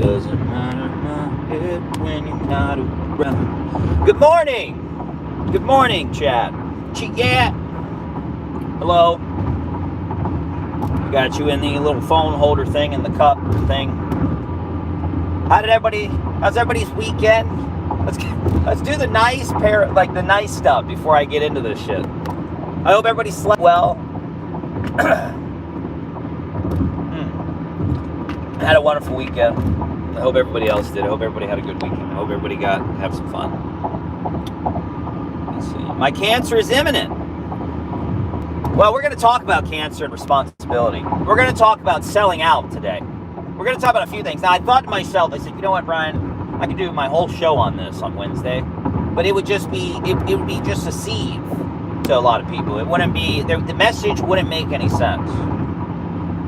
Doesn't matter my head when you're not around. Good morning. Good morning, chat. Yeah. Hello. Got you in the little phone holder thing in the cup thing. How's everybody's weekend? Let's do the nice the nice stuff before I get into this shit. I hope everybody slept well. Had a wonderful weekend. I hope everybody else did. I hope everybody had a good weekend. I hope everybody have some fun. Let's see. My cancer is imminent. Well, we're going to talk about cancer and responsibility. We're going to talk about selling out today. We're going to talk about a few things. Now, I thought to myself, I said, you know what, Brian? I could do my whole show on this on Wednesday, but it would just be, it would be just a seed to a lot of people. It wouldn't be, the message wouldn't make any sense.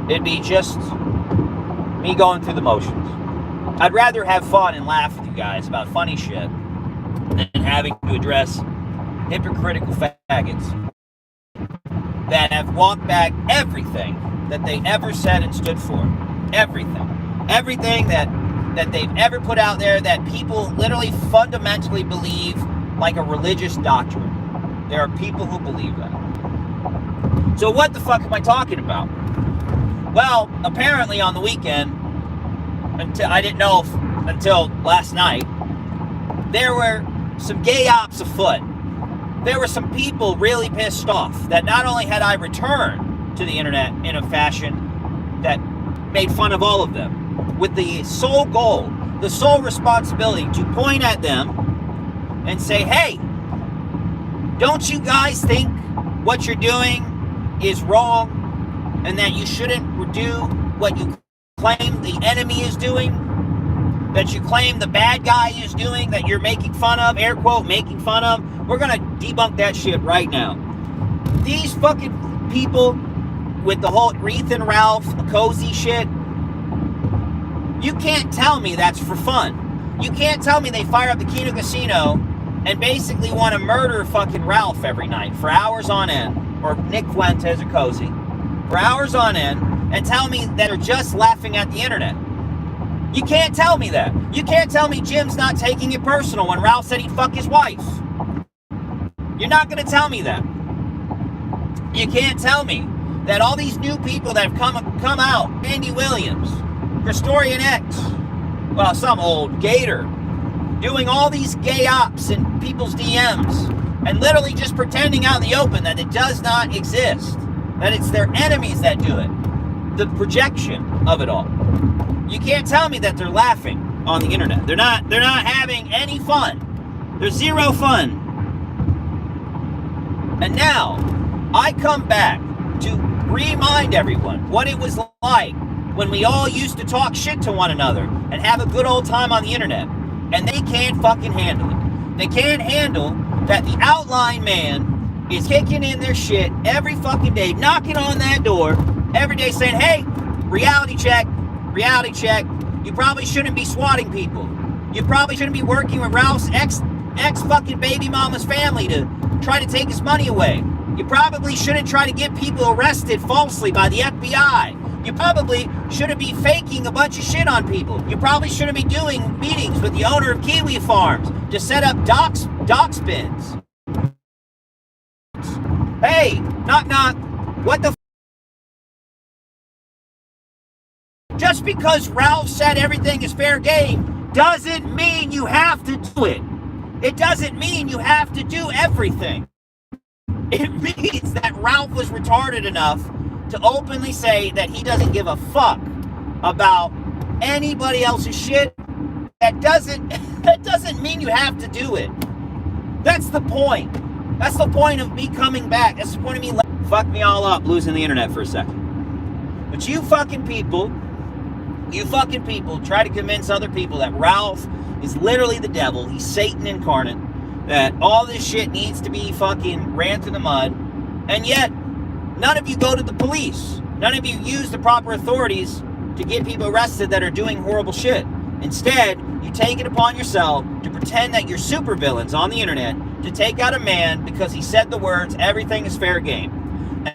It'd be just me going through the motions. I'd rather have fun and laugh with you guys about funny shit than having to address hypocritical faggots that have walked back everything that they ever said and stood for. Everything that they've ever put out there that people literally fundamentally believe like a religious doctrine. There are people who believe that. So what the fuck am I talking about? Well, apparently on the weekend, I didn't know until last night, there were some gay ops afoot. There were some people really pissed off that not only had I returned to the internet in a fashion that made fun of all of them, with the sole goal, the sole responsibility to point at them and say, hey, don't you guys think what you're doing is wrong and that you shouldn't do what you claim the enemy is doing, that you claim the bad guy is doing, that you're making fun of, air quote, making fun of? We're going to debunk that shit right now. These fucking people with the whole Reeth and Ralph cozy shit, you can't tell me that's for fun. You can't tell me they fire up the Keno Casino and basically want to murder fucking Ralph every night for hours on end, or Nick Fuentes or Cozy, for hours on end, and tell me that they're just laughing at the internet. You can't tell me that. You can't tell me Jim's not taking it personal when Ralph said he'd fuck his wife. You're not going to tell me that. You can't tell me that all these new people that have come out, Andy Williams, Christorian X, well, some old gator, doing all these gay ops in people's DMs and literally just pretending out in the open that it does not exist, that it's their enemies that do it. The projection of it all. You can't tell me that they're laughing on the internet. They're not having any fun. There's zero fun. And now, I come back to remind everyone what it was like when we all used to talk shit to one another and have a good old time on the internet. And they can't fucking handle it. They can't handle that the outline man is kicking in their shit every fucking day, knocking on that door every day saying, hey, reality check. You probably shouldn't be swatting people. You probably shouldn't be working with Ralph's ex fucking baby mama's family to try to take his money away. You probably shouldn't try to get people arrested falsely by the FBI. You probably shouldn't be faking a bunch of shit on people. You probably shouldn't be doing meetings with the owner of Kiwi Farms to set up dock spins. Hey, knock knock. What the Just because Ralph said everything is fair game doesn't mean you have to do it. It doesn't mean you have to do everything. It means that Ralph was retarded enough to openly say that he doesn't give a fuck about anybody else's shit. That doesn't mean you have to do it. That's the point. That's the point of me coming back. That's the point of me fuck me all up losing the internet for a second. But you fucking people try to convince other people that Ralph is literally the devil. He's Satan incarnate. That all this shit needs to be fucking ran through the mud. And yet, none of you go to the police. None of you use the proper authorities to get people arrested that are doing horrible shit. Instead, you take it upon yourself to pretend that you're supervillains on the internet to take out a man because he said the words, everything is fair game.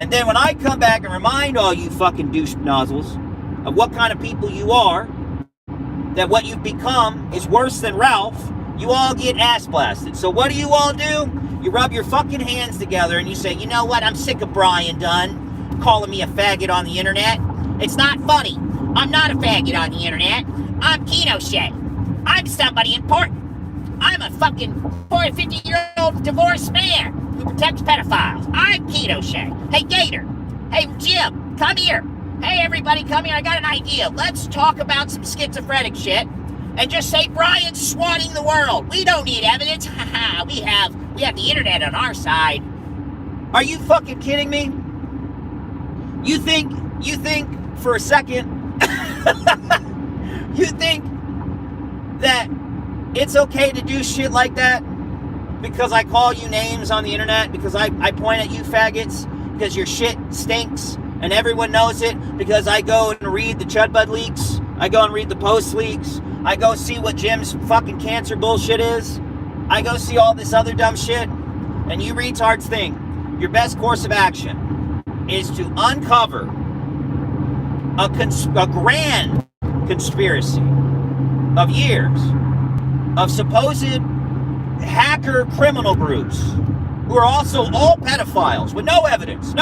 And then when I come back and remind all you fucking douche nozzles of what kind of people you are, that what you've become is worse than Ralph, you all get ass blasted. So what do? You rub your fucking hands together and you say, you know what, I'm sick of Brian Dunn calling me a faggot on the internet. It's not funny. I'm not a faggot on the internet. I'm Pinochet. I'm somebody important. I'm a fucking 50-year-old divorced man who protects pedophiles. I'm Pinochet. Hey, Gator. Hey, Jim, come here. Hey, everybody, come here. I got an idea. Let's talk about some schizophrenic shit and just say Brian's swatting the world. We don't need evidence. Haha, we have the internet on our side. Are you fucking kidding me? You think for a second, you think that it's okay to do shit like that because I call you names on the internet, because I point at you faggots, because your shit stinks and everyone knows it, because I go and read the Chudbud leaks, I go and read the Post leaks, I go see what Jim's fucking cancer bullshit is, I go see all this other dumb shit, and you retards think your best course of action is to uncover a grand conspiracy of years of supposed hacker criminal groups who are also all pedophiles with no evidence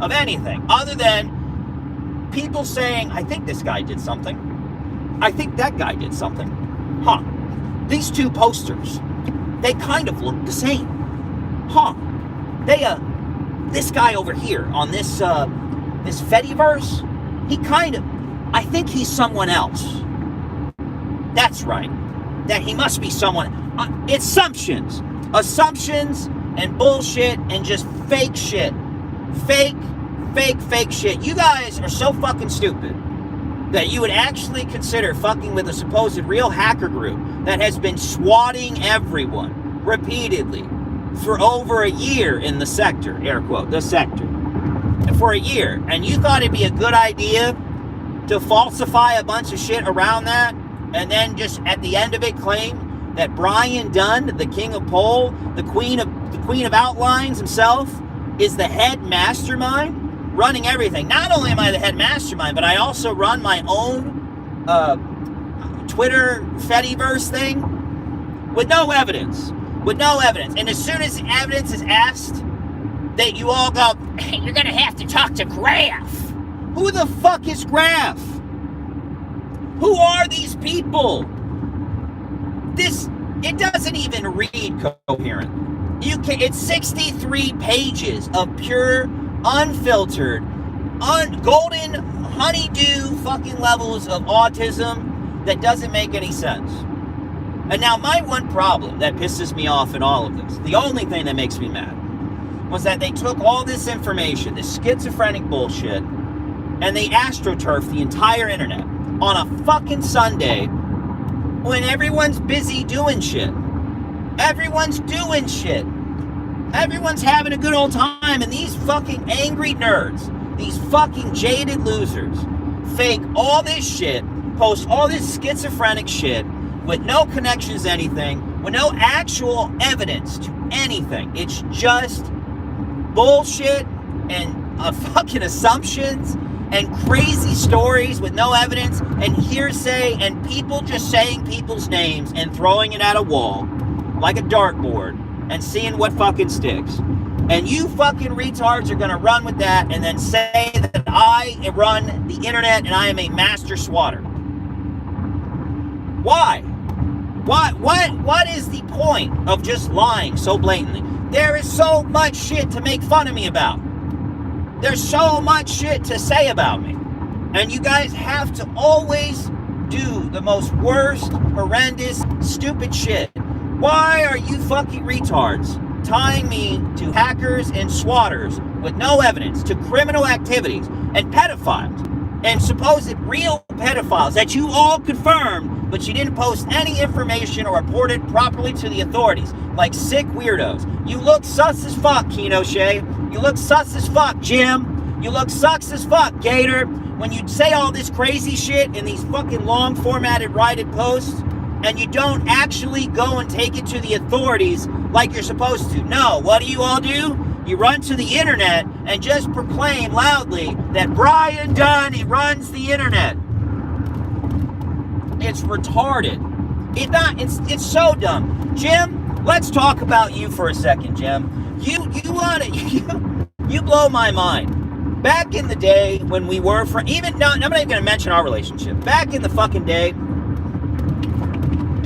of anything other than people saying, I think this guy did something. I think that guy did something. Huh. These two posters, they kind of look the same. Huh. This guy over here on this Fediverse, I think he's someone else. That's right. That he must be someone. Assumptions and bullshit and just fake shit. Fake shit. You guys are so fucking stupid that you would actually consider fucking with a supposed real hacker group that has been swatting everyone repeatedly for over a year in the sector, air quote, the sector, for a year. And you thought it'd be a good idea to falsify a bunch of shit around that and then just at the end of it claim that Brian Dunn, the king of pole, the queen of outlines himself, is the head mastermind running everything. Not only am I the head mastermind, but I also run my own Twitter Fediverse thing with no evidence. And as soon as the evidence is asked, that you all go, hey, you're gonna have to talk to Graf. Who the fuck is Graf? Who are these people? It doesn't even read coherent. It's 63 pages of pure, unfiltered, golden honeydew fucking levels of autism that doesn't make any sense. And now my one problem that pisses me off in all of this, the only thing that makes me mad, was that they took all this information, this schizophrenic bullshit, and they astroturfed the entire internet on a fucking Sunday when everyone's busy doing shit. Everyone's doing shit. Everyone's having a good old time, and these fucking angry nerds, these fucking jaded losers, fake all this shit, post all this schizophrenic shit with no connections to anything, with no actual evidence to anything. It's just bullshit and fucking assumptions and crazy stories with no evidence and hearsay and people just saying people's names and throwing it at a wall like a dartboard and seeing what fucking sticks. And you fucking retards are gonna run with that and then say that I run the internet and I am a master swatter. Why? What is the point of just lying so blatantly? There is so much shit to make fun of me about. There's so much shit to say about me. And you guys have to always do the most worst, horrendous, stupid shit. Why are you fucking retards tying me to hackers and swatters with no evidence, to criminal activities and pedophiles and supposed real pedophiles that you all confirmed, but you didn't post any information or report it properly to the authorities, like sick weirdos? You look sus as fuck, Pinochet. You look sus as fuck, Jim. You look sus as fuck, Gator. When you say all this crazy shit in these fucking long formatted writed posts, and you don't actually go and take it to the authorities like you're supposed to. No, what do you all do? You run to the internet and just proclaim loudly that Brian Dunn, he runs the internet. It's retarded. It's so dumb. Jim, let's talk about you for a second, Jim. You blow my mind. Back in the day when we were I'm not even going to mention our relationship. Back in the fucking day,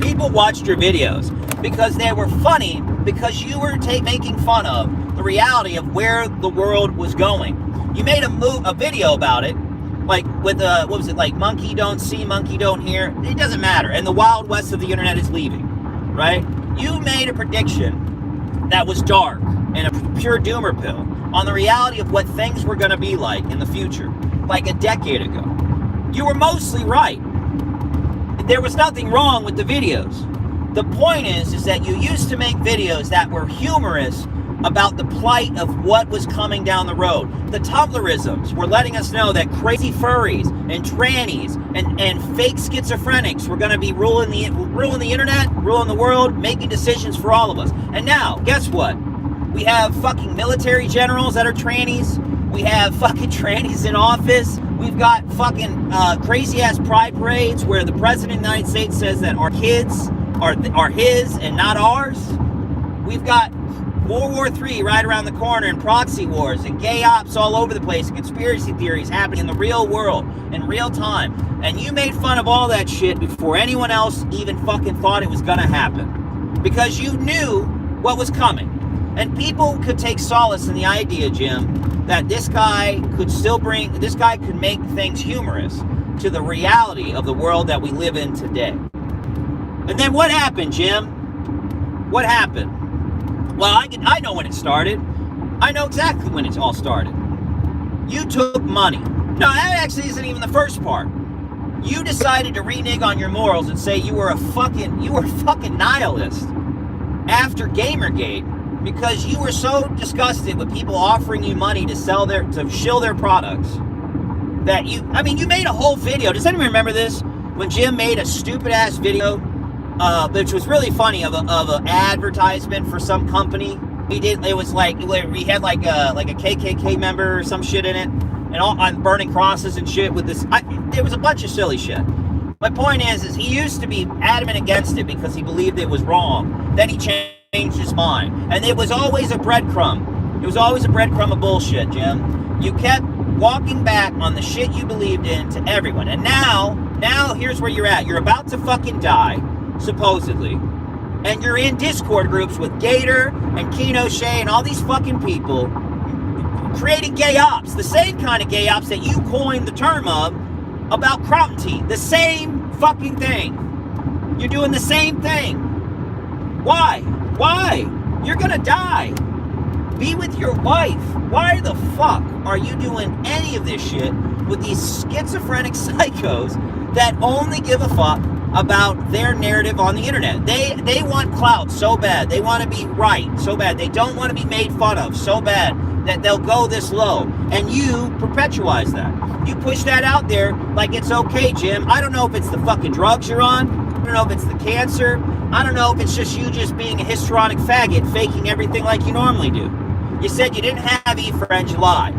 people watched your videos because they were funny, because you were making fun of the reality of where the world was going. You made a video about it, like with what was it, like monkey don't see, monkey don't hear. It doesn't matter. And the Wild West of the internet is leaving, right? You made a prediction that was dark and a pure doomer pill on the reality of what things were going to be like in the future, like a decade ago. You were mostly right. There was nothing wrong with the videos. The point is that you used to make videos that were humorous about the plight of what was coming down the road. The Tumblrisms were letting us know that crazy furries and trannies and fake schizophrenics were going to be ruling the internet, ruling the world, making decisions for all of us. And now, guess what? We have fucking military generals that are trannies. We have fucking trannies in office. We've got fucking crazy-ass pride parades where the President of the United States says that our kids are his and not ours. We've got World War III right around the corner, and proxy wars and gay ops all over the place, and conspiracy theories happening in the real world in real time. And you made fun of all that shit before anyone else even fucking thought it was gonna happen, because you knew what was coming. And people could take solace in the idea, Jim, that this guy could make things humorous to the reality of the world that we live in today. And then what happened, Jim? What happened? Well, I know when it started. I know exactly when it all started. You took money. No, that actually isn't even the first part. You decided to renege on your morals and say you were a fucking nihilist after Gamergate, because you were so disgusted with people offering you money to shill their products that you made a whole video. Does anyone remember this? When Jim made a stupid ass video, which was really funny, of an advertisement for some company. It was like we had like a KKK member or some shit in it, and all on burning crosses and shit with this. There was a bunch of silly shit. My point is he used to be adamant against it because he believed it was wrong. Then he changed his mind, and it was always a breadcrumb. It was always a breadcrumb of bullshit, Jim. You kept walking back on the shit you believed in to everyone, and now here's where you're at. You're about to fucking die, supposedly, and you're in Discord groups with Gator and Keno Shea and all these fucking people creating gay ops, the same kind of gay ops that you coined the term of about Crown Tea. The same fucking thing. You're doing the same thing. Why? You're gonna die. Be with your wife. Why the fuck are you doing any of this shit with these schizophrenic psychos that only give a fuck about their narrative on the internet? They want clout so bad. They want to be right so bad. They don't want to be made fun of so bad that they'll go this low. And you perpetuate that. You push that out there like it's okay, Jim. I don't know if it's the fucking drugs you're on. I don't know if it's the cancer. I don't know if it's just you just being a histrionic faggot faking everything like you normally do. You said you didn't have e-friends, you lied.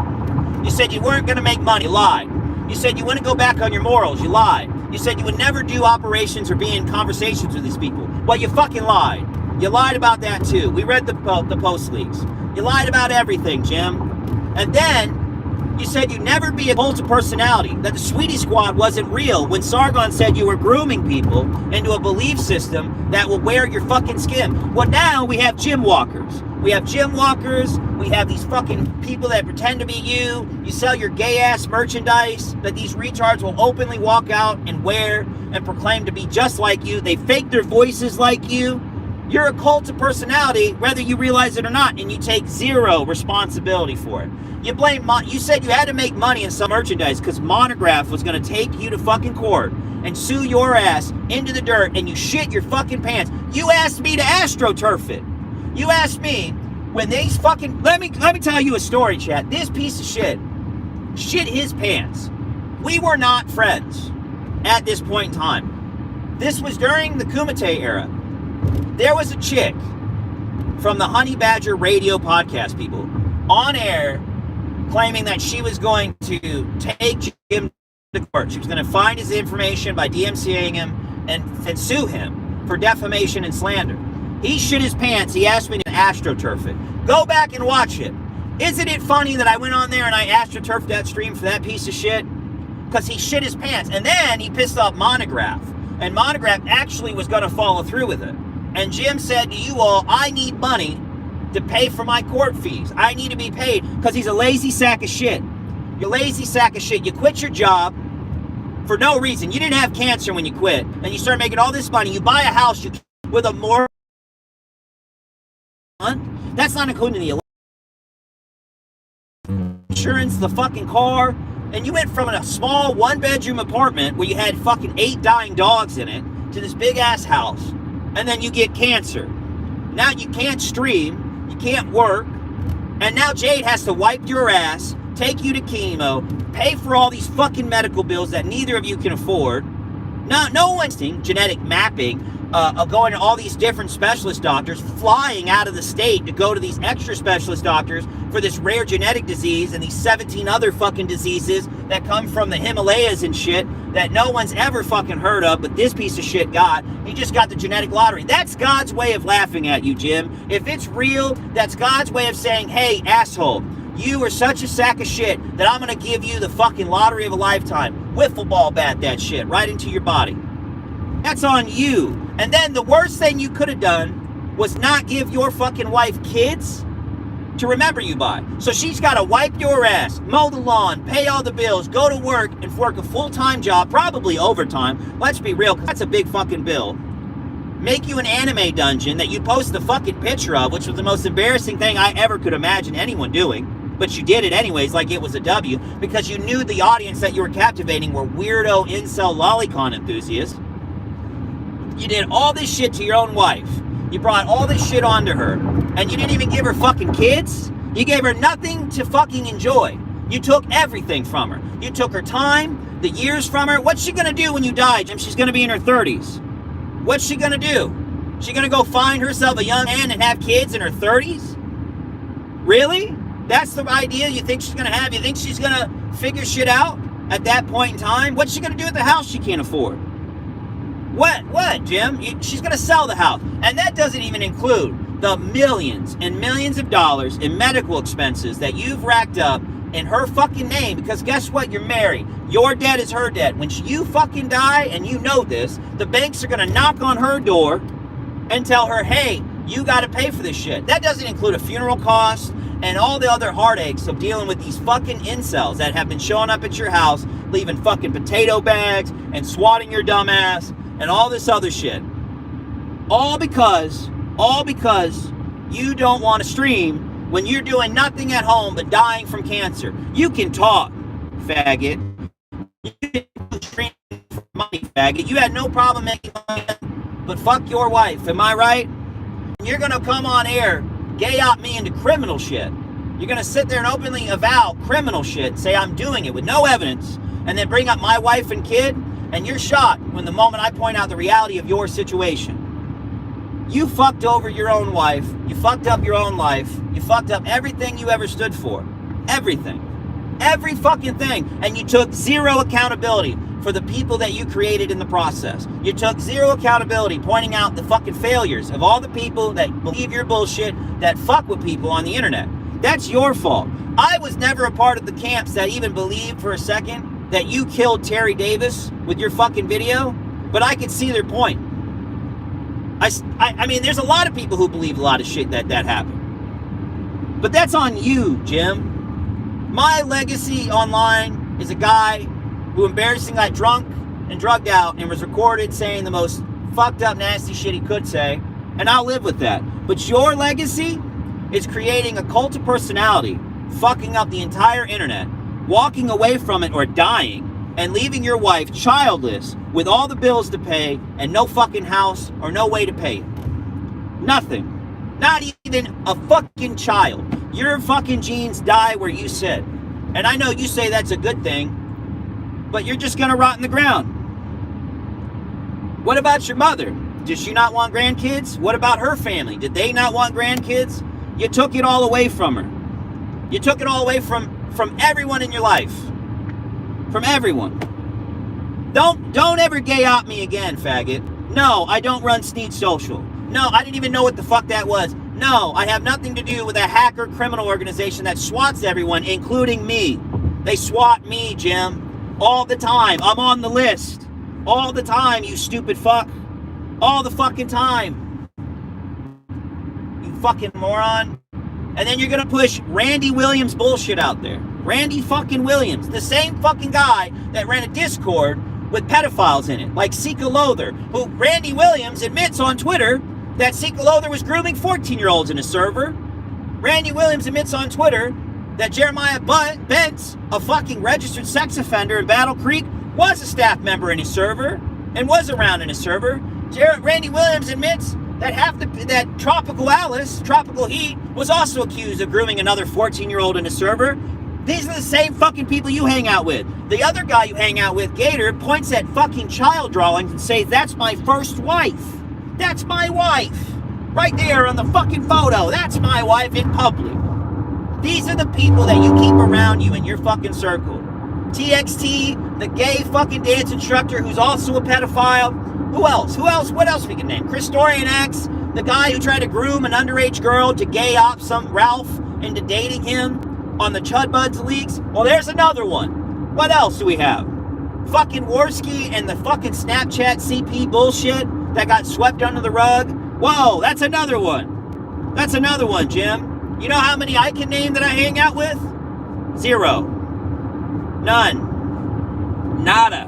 You said you weren't going to make money, you lied. You said you wouldn't go back on your morals, you lied. You said you would never do operations or be in conversations with these people. Well, you fucking lied. You lied about that too. We read the post leaks. You lied about everything, Jim. And then you said you'd never be a cult of personality, that the Sweetie Squad wasn't real when Sargon said you were grooming people into a belief system that will wear your fucking skin. Well, now we have gym walkers. We have gym walkers. We have these fucking people that pretend to be you. You sell your gay-ass merchandise that these retards will openly walk out and wear and proclaim to be just like you. They fake their voices like you. You're a cult of personality, whether you realize it or not, and you take zero responsibility for it. You blame, you said you had to make money in some merchandise because Monograph was going to take you to fucking court and sue your ass into the dirt, and you shit your fucking pants. You asked me to AstroTurf it. You asked me when these fucking, let me tell you a story, chat. This piece of shit his pants. We were not friends at this point in time. This was during the Kumite era. There was a chick from the Honey Badger radio podcast people on air claiming that she was going to take Jim to court. She was going to find his information by DMCAing him, and sue him for defamation and slander. He shit his pants. He asked me to AstroTurf it. Go back and watch it. Isn't it funny that I went on there and I AstroTurfed that stream for that piece of shit? Because he shit his pants. And then he pissed off Monograph. And Monograph actually was going to follow through with it. And Jim said to you all, I need money to pay for my court fees. I need to be paid because he's a lazy sack of shit. You're a lazy sack of shit. You quit your job for no reason. You didn't have cancer when you quit. And you start making all this money. You buy a house with a more. That's not including the insurance, the fucking car. And you went from a small one-bedroom apartment where you had fucking 8 dying dogs in it to this big-ass house. And then you get cancer. Now you can't stream. You can't work. And now Jade has to wipe your ass, take you to chemo, pay for all these fucking medical bills that neither of you can afford. No one's doing genetic mapping, going to all these different specialist doctors, flying out of the state to go to these extra specialist doctors for this rare genetic disease and these 17 other fucking diseases that come from the Himalayas and shit that no one's ever fucking heard of, but this piece of shit got. He just got the genetic lottery. That's God's way of laughing at you, Jim. If it's real, that's God's way of saying, hey, asshole, you are such a sack of shit that I'm going to give you the fucking lottery of a lifetime. Wiffle ball bat that shit right into your body. That's on you. And then the worst thing you could have done was not give your fucking wife kids to remember you by. So she's got to wipe your ass, mow the lawn, pay all the bills, go to work and work a full-time job, probably overtime. Let's be real, because that's a big fucking bill. Make you an anime dungeon that you post the fucking picture of, which was the most embarrassing thing I ever could imagine anyone doing. But you did it anyways like it was a W, because you knew the audience that you were captivating were weirdo incel lolicon enthusiasts. You did all this shit to your own wife. You brought all this shit onto her. And you didn't even give her fucking kids. You gave her nothing to fucking enjoy. You took everything from her. You took her time, the years from her. What's she gonna do when you die, Jim? She's gonna be in her 30s. What's she gonna do? She gonna go find herself a young man and have kids in her 30s? Really? That's the idea you think she's gonna have? You think she's gonna figure shit out at that point in time? What's she gonna do at the house she can't afford? What, Jim? She's going to sell the house. And that doesn't even include the millions and millions of dollars in medical expenses that you've racked up in her fucking name. Because guess what? You're married. Your debt is her debt. When you fucking die, and you know this, the banks are going to knock on her door and tell her, hey, you got to pay for this shit. That doesn't include a funeral cost and all the other heartaches of dealing with these fucking incels that have been showing up at your house, leaving fucking potato bags and swatting your dumb ass and all this other shit. All because you don't want to stream when you're doing nothing at home but dying from cancer. You can talk, faggot. You can stream for money, faggot. You had no problem making money, but fuck your wife. Am I right? You're going to come on air, gay out me into criminal shit. You're going to sit there and openly avow criminal shit, say I'm doing it with no evidence, and then bring up my wife and kid. And you're shocked when the moment I point out the reality of your situation. You fucked over your own wife. You fucked up your own life. You fucked up everything you ever stood for. Everything. Every fucking thing. And you took zero accountability for the people that you created in the process. You took zero accountability pointing out the fucking failures of all the people that believe your bullshit, that fuck with people on the internet. That's your fault. I was never a part of the camps that even believed for a second that you killed Terry Davis with your fucking video, but I could see their point. I mean, there's a lot of people who believe a lot of shit that happened. But that's on you, Jim. My legacy online is a guy who embarrassingly got drunk and drugged out and was recorded saying the most fucked up, nasty shit he could say, and I'll live with that. But your legacy is creating a cult of personality, fucking up the entire internet, walking away from it or dying, and leaving your wife childless with all the bills to pay and no fucking house or no way to pay it. Nothing. Not even a fucking child. Your fucking genes die where you sit. And I know you say that's a good thing, but you're just gonna rot in the ground. What about your mother? Did she not want grandkids? What about her family? Did they not want grandkids? You took it all away from her. You took it all away from everyone in your life. From everyone. Don't ever gay op me again, faggot. No, I don't run Sneed Social. No, I didn't even know what the fuck that was. No, I have nothing to do with a hacker criminal organization that swats everyone, including me. They swat me, Jim. All the time. I'm on the list. All the time, you stupid fuck. All the fucking time. You fucking moron. And then you're gonna push Randy Williams bullshit out there. Randy fucking Williams. The same fucking guy that ran a Discord with pedophiles in it. Like Sika Lothar. Who Randy Williams admits on Twitter that Sika Lothar was grooming 14-year-olds in his server. Randy Williams admits on Twitter that Jeremiah Bentz, a fucking registered sex offender in Battle Creek, was a staff member in his server and was around in his server. Randy Williams admits that that Tropical Alice, Tropical Heat, was also accused of grooming another 14-year-old in his server. These are the same fucking people you hang out with. The other guy you hang out with, Gator, points at fucking child drawings and says, "That's my first wife. That's my wife. Right there on the fucking photo. That's my wife in public." These are the people that you keep around you in your fucking circle. TXT, the gay fucking dance instructor who's also a pedophile. Who else? What else we can name? Christorian X, the guy who tried to groom an underage girl to gay op some Ralph into dating him on the Chud Buds leaks. Well, there's another one. What else do we have? Fucking Worski and the fucking Snapchat CP bullshit that got swept under the rug. Whoa, that's another one. That's another one, Jim. You know how many I can name that I hang out with? 0. None. Nada.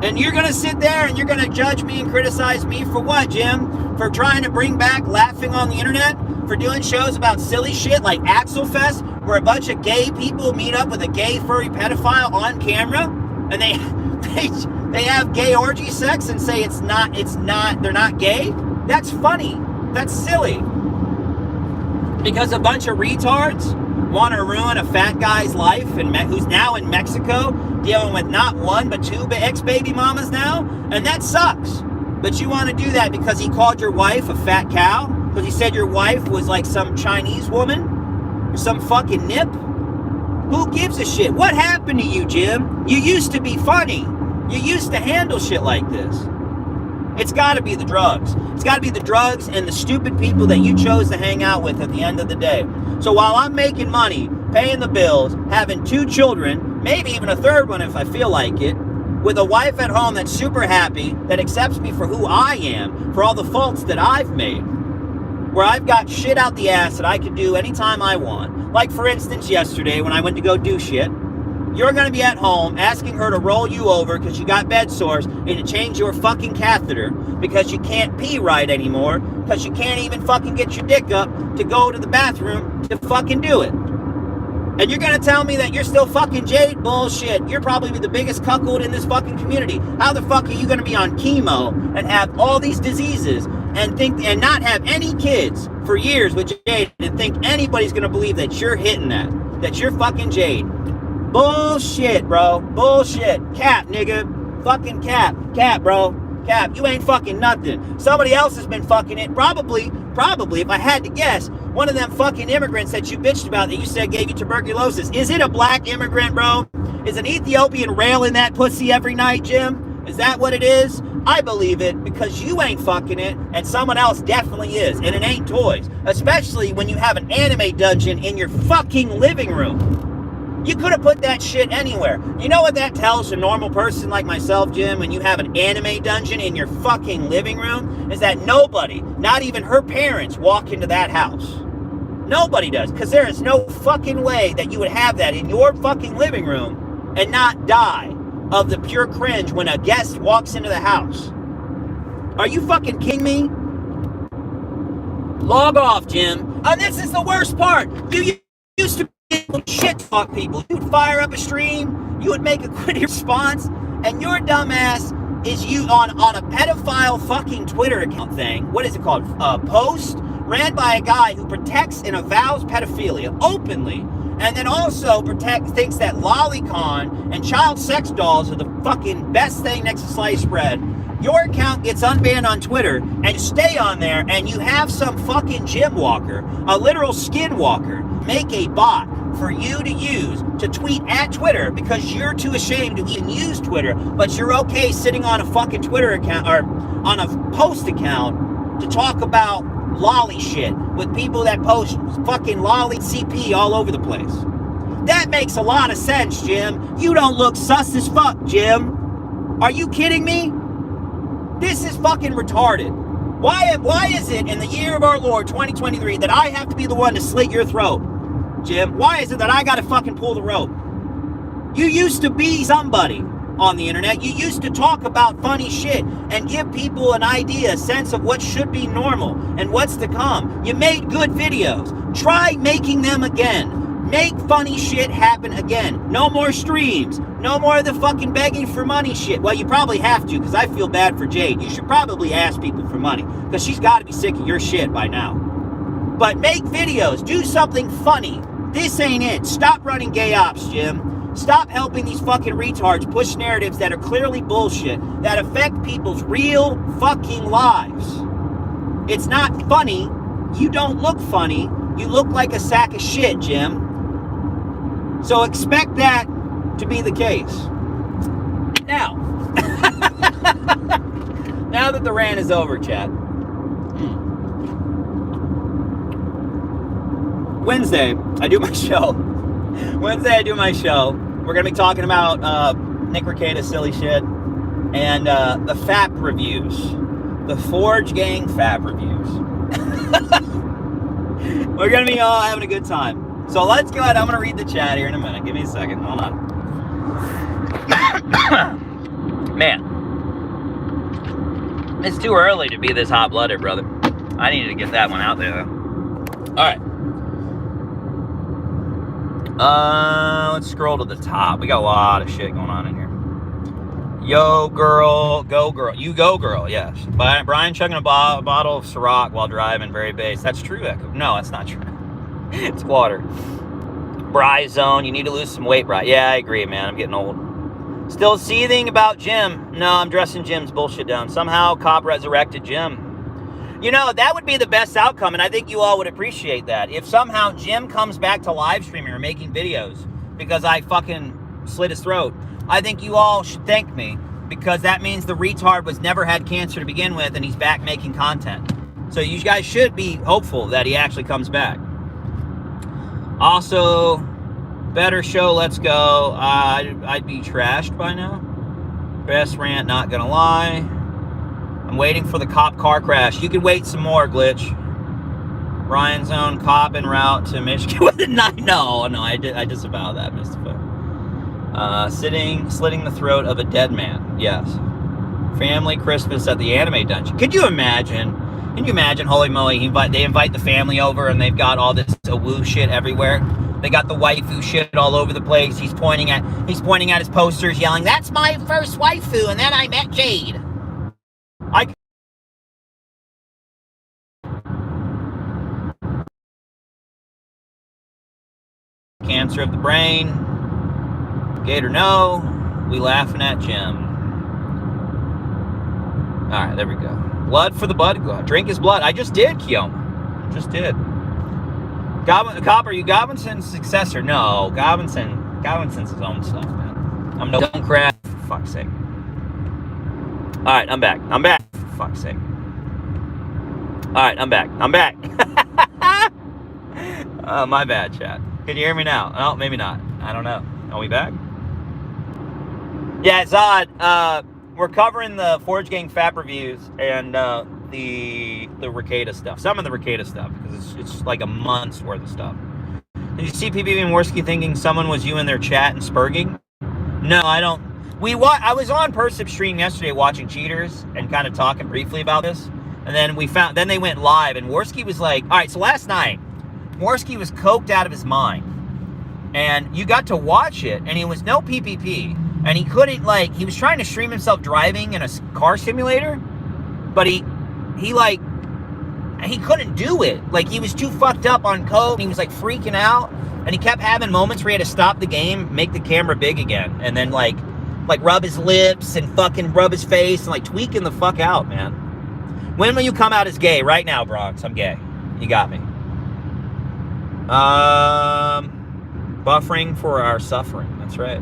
And you're going to sit there and you're going to judge me and criticize me for what, Jim? For trying to bring back laughing on the internet? For doing shows about silly shit like Axel Fest, where a bunch of gay people meet up with a gay furry pedophile on camera? And they have gay orgy sex and say they're not gay? That's funny. That's silly. Because a bunch of retards want to ruin a fat guy's life who's now in Mexico dealing with not one but 2 ex-baby mamas now, and that sucks. But you want to do that because he called your wife a fat cow? Because he said your wife was like some Chinese woman? Or some fucking nip? Who gives a shit? What happened to you, Jim? You used to be funny. You used to handle shit like this. It's got to be the drugs. It's got to be the drugs and the stupid people that you chose to hang out with at the end of the day. So while I'm making money, paying the bills, having 2 children, maybe even a 3rd one if I feel like it, with a wife at home that's super happy, that accepts me for who I am, for all the faults that I've made, where I've got shit out the ass that I can do anytime I want. Like, for instance, yesterday when I went to go do shit, you're going to be at home asking her to roll you over because you got bed sores and to change your fucking catheter because you can't pee right anymore because you can't even fucking get your dick up to go to the bathroom to fucking do it. And you're going to tell me that you're still fucking Jade? Bullshit. You're probably the biggest cuckold in this fucking community. How the fuck are you going to be on chemo and have all these diseases and not have any kids for years with Jade and think anybody's going to believe that you're hitting that you're fucking Jade? Bullshit, bro. Bullshit. Cap, nigga. Fucking cap. Cap, bro. Cap. You ain't fucking nothing. Somebody else has been fucking it. Probably, if I had to guess, one of them fucking immigrants that you bitched about that you said gave you tuberculosis. Is it a black immigrant, bro? Is an Ethiopian railing that pussy every night, Jim? Is that what it is? I believe it because you ain't fucking it and someone else definitely is. And it ain't toys. Especially when you have an anime dungeon in your fucking living room. You could have put that shit anywhere. You know what that tells a normal person like myself, Jim, when you have an anime dungeon in your fucking living room? Is that nobody, not even her parents, walk into that house. Nobody does. Because there is no fucking way that you would have that in your fucking living room and not die of the pure cringe when a guest walks into the house. Are you fucking kidding me? Log off, Jim. And this is the worst part. You used to shit talk people. You would fire up a stream, you would make a quick response, and your dumbass is you on a pedophile fucking Twitter account thing. What is it called? Post ran by a guy who protects and avows pedophilia openly, and then also thinks that lolicon and child sex dolls are the fucking best thing next to sliced bread. Your account gets unbanned on Twitter, and you stay on there, and you have some fucking gym walker, a literal skin walker, make a bot for you to use to tweet at Twitter because you're too ashamed to even use Twitter, but you're okay sitting on a fucking Twitter account or on a post account to talk about lolly shit with people that post fucking lolly CP all over the place. That makes a lot of sense, Jim. You don't look sus as fuck, Jim. Are you kidding me? This is fucking retarded. Why is it in the year of our Lord 2023 that I have to be the one to slit your throat, Jim? Why is it that I gotta fucking pull the rope? You used to be somebody on the internet. You used to talk about funny shit and give people an idea, a sense of what should be normal and what's to come. You made good videos. Try making them again. Make funny shit happen again. No more streams. No more of the fucking begging for money shit. Well, you probably have to, because I feel bad for Jade. You should probably ask people for money, because she's got to be sick of your shit by now. But make videos. Do something funny. This ain't it. Stop running gay ops, Jim. Stop helping these fucking retards push narratives that are clearly bullshit, that affect people's real fucking lives. It's not funny. You don't look funny. You look like a sack of shit, Jim. So expect that to be the case. Now, now that the rant is over, chat. Wednesday, I do my show. We're going to be talking about Nick Rekieta's silly shit and the FAP reviews. The Forge Gang FAP reviews. We're going to be all having a good time. So let's go ahead. I'm going to read the chat here in a minute. Give me a second. Hold on. Man. It's too early to be this hot-blooded, brother. I needed to get that one out there, though. All right. Let's scroll to the top. We got a lot of shit going on in here. Yo, girl. Go, girl. You go, girl. Yes. Brian chugging a bottle of Ciroc while driving. Very base. That's true, Echo. No, that's not true. It's water. Bry zone. You need to lose some weight, Bry. Yeah, I agree, man. I'm getting old. Still seething about Jim. No, I'm dressing Jim's bullshit down. Somehow, cop resurrected Jim. You know, that would be the best outcome, and I think you all would appreciate that. If somehow Jim comes back to live streaming or making videos because I fucking slit his throat, I think you all should thank me, because that means the retard was never had cancer to begin with, and he's back making content. So you guys should be hopeful that he actually comes back. Also, better show, let's go. I'd be trashed by now. Best rant, not gonna lie. I'm waiting for the cop car crash. You can wait some more, Glitch. Ryan's own cop en route to Michigan with a knife. No, I disavow that, Mr. Slitting the throat of a dead man. Yes. Family Christmas at the anime dungeon. Could you imagine? Can you imagine? Holy moly! They invite the family over, and they've got all this woo shit everywhere. They got the waifu shit all over the place. He's pointing at his posters, yelling, "That's my first waifu," and then I met Jade. Cancer of the brain. Gator, no. We laughing at Jim. All right, there we go. Blood for the blood. Drink his blood. I just did, Kioma. Just did. Cop, are you Gobinson's successor? No, Gobinson's his own stuff, man. I'm no crap. For fuck's sake. All right, I'm back. For fuck's sake. All right, I'm back. My bad, chat. Can you hear me now? Oh, maybe not. I don't know. Are we back? Yeah, it's odd. We're covering the Forge Gang FAP reviews and the Rekieta stuff. Some of the Rekieta stuff, because it's like a month's worth of stuff. Did you see PPV and Worski thinking someone was you in their chat and spurging? No, I don't. I was on Persip stream yesterday watching Cheaters and kind of talking briefly about this. And then then they went live, and Worski was like, all right, so last night, Worski was coked out of his mind. And you got to watch it, and he was no PPP. And he couldn't, he was trying to stream himself driving in a car simulator, but he couldn't do it. He was too fucked up on coke, and he was, freaking out. And he kept having moments where he had to stop the game, make the camera big again, and then, rub his lips and fucking rub his face and, tweaking the fuck out, man. When will you come out as gay? Right now, Bronx. I'm gay. You got me. Buffering for our suffering. That's right.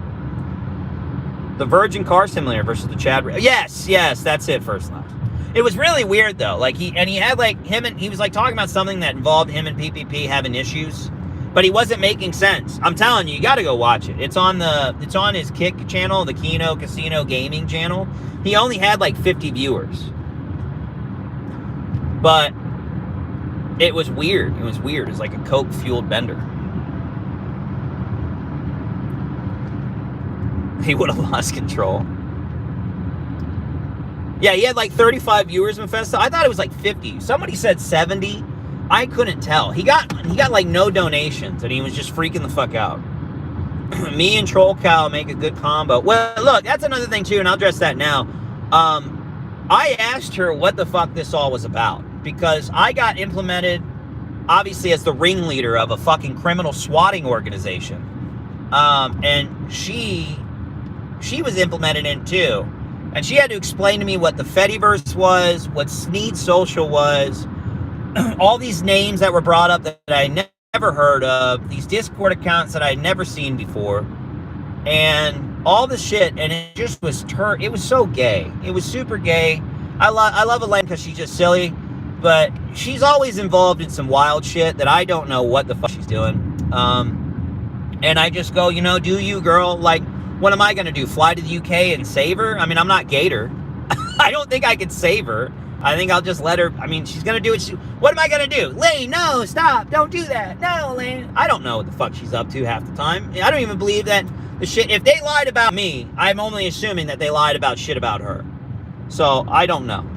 The Virgin Car Simulator versus the Chad. Yes, that's it. First last. It was really weird though. Like he had like he was like talking about something that involved him and PPP having issues, but he wasn't making sense. I'm telling you, you got to go watch it. It's on his Kick channel, the Kino Casino Gaming channel. He only had like 50 viewers, but it was weird. It was weird. It was like a coke fueled bender. He would have lost control. Yeah, he had like 35 viewers in Festa. I thought it was like 50. Somebody said 70. I couldn't tell. He got like no donations, and he was just freaking the fuck out. Me and Troll Cow make a good combo. Well, look, that's another thing too, and I'll address that now. I asked her what the fuck this all was about, because I got implemented, obviously, as the ringleader of a fucking criminal swatting organization. And she was implemented in too. And she had to explain to me what the Fediverse was, what Sneed Social was, all these names that were brought up that I never heard of, these Discord accounts that I had never seen before, and all this shit. And it just was it was so gay. It was super gay. I love Elaine because she's just silly, but she's always involved in some wild shit that I don't know what the fuck she's doing. And I just go, do you, girl? Like, what am I going to do? Fly to the UK and save her? I mean, I'm not Gator. I don't think I could save her. I think I'll just let her. I mean, she's going to do it. What am I going to do? Lane, no, stop. Don't do that. No, Lane. I don't know what the fuck she's up to half the time. I don't even believe that the shit. If they lied about me, I'm only assuming that they lied about shit about her. So, I don't know.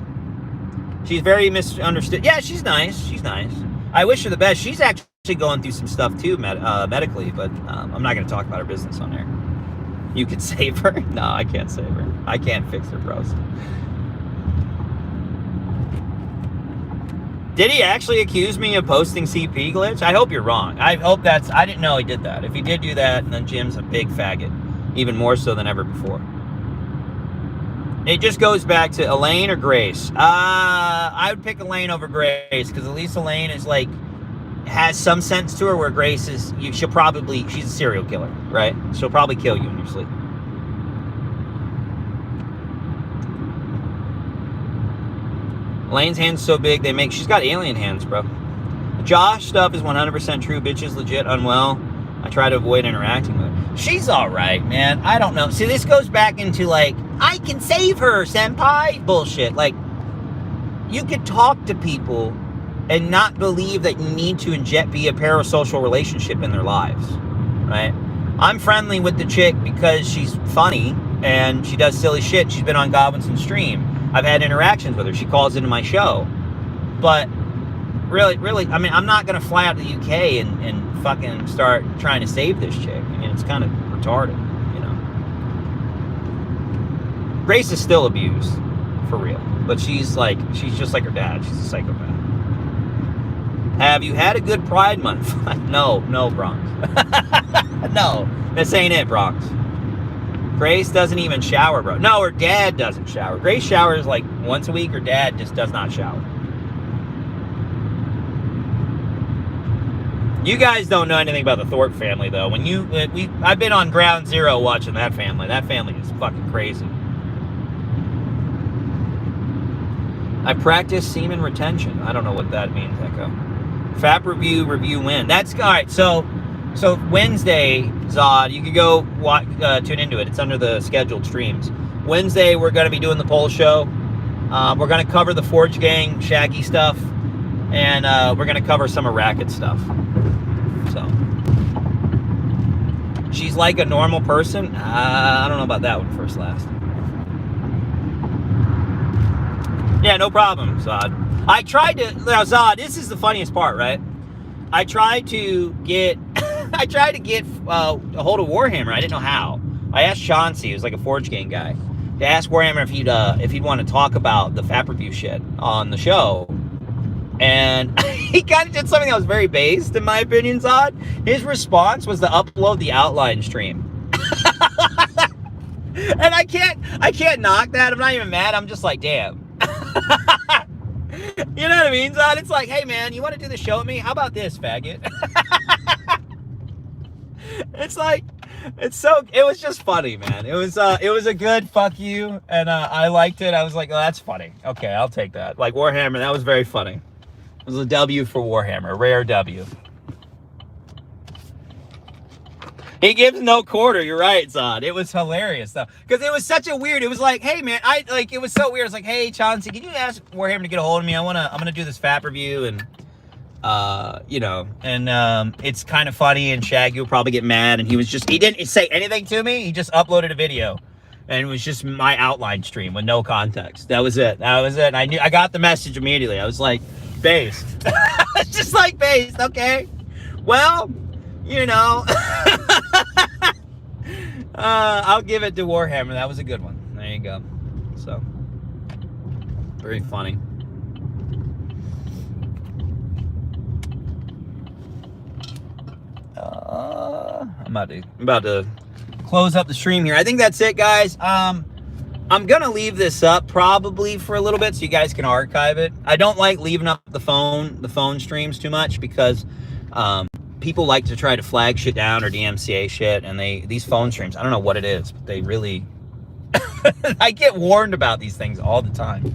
She's very misunderstood. Yeah, she's nice. She's nice. I wish her the best. She's actually going through some stuff too, medically, but I'm not going to talk about her business on air. You could save her? No, I can't save her. I can't fix her, bros. Did he actually accuse me of posting CP glitch? I hope you're wrong. I hope I didn't know he did that. If he did do that, then Jim's a big faggot. Even more so than ever before. It just goes back to Elaine or Grace. I would pick Elaine over Grace, because at least Elaine is like, has some sense to her, where Grace is, she's a serial killer, right? She'll probably kill you in your sleep. Elaine's hands so big, she's got alien hands, bro. The Josh stuff is 100% true. Bitch is legit unwell. I try to avoid interacting with her. She's alright, man. I don't know. See, this goes back into like, I can save her, senpai bullshit. Like, you could talk to people and not believe that you need to be a parasocial relationship in their lives, right? I'm friendly with the chick because she's funny and she does silly shit. She's been on Godwinson's stream. I've had interactions with her. She calls into my show. But really, I mean, I'm not going to fly out to the UK and fucking start trying to save this chick. I mean, it's kind of retarded, Grace is still abused, for real. But she's just like her dad. She's a psychopath. Have you had a good Pride Month? No, Bronx. No, this ain't it, Bronx. Grace doesn't even shower, bro. No, her dad doesn't shower. Grace showers like once a week. Her dad just does not shower. You guys don't know anything about the Thorpe family, though. I've been on ground zero watching that family. That family is fucking crazy. I practice semen retention. I don't know what that means, Echo. Fap review win. That's all right. So Wednesday, Zod, you could go tune into it. It's under the scheduled streams. Wednesday, we're going to be doing the poll show. We're going to cover the Forge Gang Shaggy stuff, and we're going to cover some of Racket stuff. So, she's like a normal person. I don't know about that one first last. Yeah, no problem, Zod. I tried to, now Zod, this is the funniest part, right? I tried to get a hold of Warhammer. I didn't know how. I asked Chauncey, who's like a Forge Gang guy, to ask Warhammer if he'd want to talk about the Fap review shit on the show. And he kind of did something that was very based, in my opinion, Zod. His response was to upload the outline stream. And I can't knock that. I'm not even mad. I'm just like, damn. You know what I mean, Zod? It's like, hey man, you want to do the show with me? How about this, faggot? It's like, it was just funny, man. It was a good fuck you, and I liked it. I was like, oh, that's funny. Okay, I'll take that. Like Warhammer, that was very funny. It was a W for Warhammer, a rare W. He gives no quarter. You're right, Zod. It was hilarious though, because it was such a weird. It was like, hey man, it was so weird. It's like, hey Chauncey, can you ask Warhammer to get a hold of me? I'm gonna do this FAP review, and it's kind of funny, and Shaggy will probably get mad, and he didn't say anything to me. He just uploaded a video, and it was just my outline stream with no context. That was it. And I got the message immediately. I was like, based. It's just like based. Okay, well, I'll give it to Warhammer. That was a good one. There you go. So, very funny. I'm about to close up the stream here. I think that's it, guys. I'm gonna leave this up probably for a little bit so you guys can archive it. I don't like leaving up the phone streams too much because people like to try to flag shit down or DMCA shit, and these phone streams, I don't know what it is, but they really I get warned about these things all the time.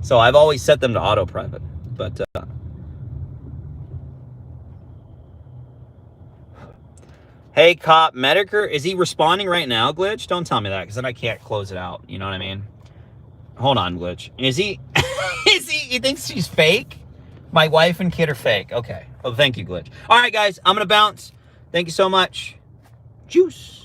So I've always set them to auto private. But hey, Cop Mediker, is he responding right now, Glitch? Don't tell me that, because then I can't close it out. You know what I mean? Hold on, Glitch. Is he he thinks she's fake? My wife and kid are fake. Okay. Oh, thank you, Glitch. All right, guys, I'm going to bounce. Thank you so much. Juice.